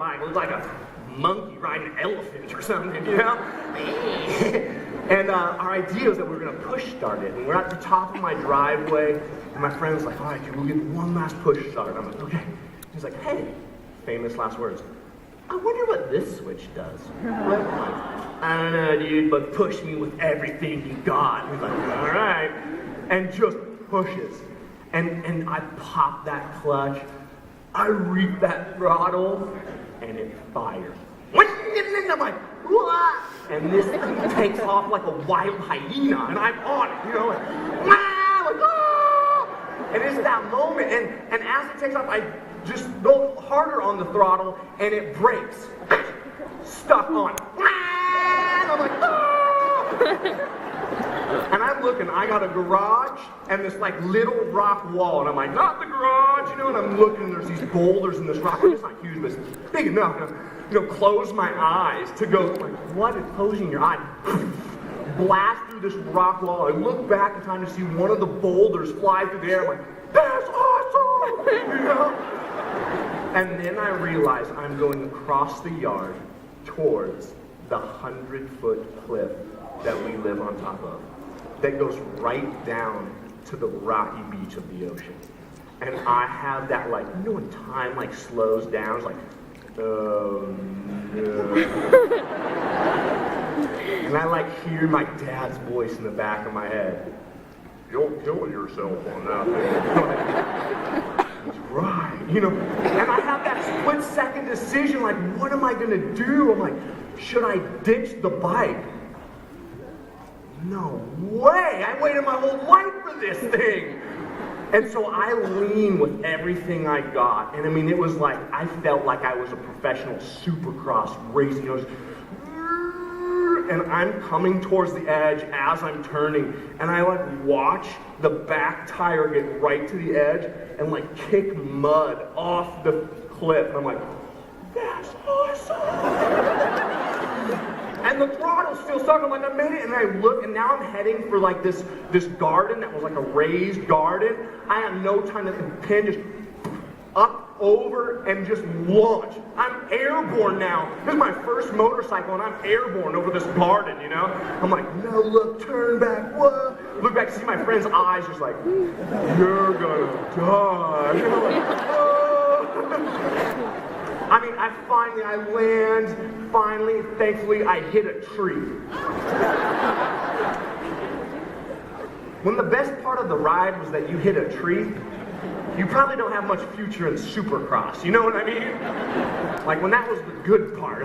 bike. It looked like a monkey riding an elephant or something, you know? And our idea was that we were going to push start it. And we're at the top of my driveway, and my friend was like, all right, we'll get one last push start. I'm like, okay. He's like, hey, famous last words. I wonder what this switch does. I'm like, I don't know, dude, but push me with everything you got. He's like, all right. And just pushes. And I pop that clutch. I reap that throttle, and it fires. And I'm like, what? And this thing takes off like a wild hyena, and I'm on it, you know, like, ah! And it's that moment, and as it takes off, I just go harder on the throttle, and it breaks. Stuck on it. And I'm like, ah! And I'm looking, I got a garage and this like little rock wall, and I'm like, not the garage, you know, and I'm looking, and there's these boulders in this rock. It's not huge, but it's big enough to, you know, close my eyes to go, like, what is closing your eye? Blast through this rock wall. I look back in time to see one of the boulders fly through the air. I'm like, that's awesome, you know? And then I realize I'm going across the yard towards the 100-foot cliff that we live on top of, that goes right down to the rocky beach of the ocean. And I have that, like, you know when time like slows down, it's like, oh no. And I like hear my dad's voice in the back of my head. You'll kill yourself on that thing. He's right, you know. And I have that split-second decision, like, what am I gonna do? I'm like, should I ditch the bike? No way! I waited my whole life for this thing! And so I lean with everything I got. And I mean, it was like, I felt like I was a professional supercross racing. And I'm coming towards the edge as I'm turning. And I like watch the back tire get right to the edge and like kick mud off the cliff. And I'm like, that's awesome! And the throttle's still stuck. I'm like, I made it. And I look, and now I'm heading for like this garden that was like a raised garden. I have no time to pin, just up, over, and just launch. I'm airborne now. This is my first motorcycle, and I'm airborne over this garden, you know? I'm like, no, look, turn back, what? Look back, see my friend's eyes just like, you're gonna die. You know, like, oh. I mean, I land, finally, thankfully, I hit a tree. When the best part of the ride was that you hit a tree, you probably don't have much future in Supercross, you know what I mean? Like when that was the good part.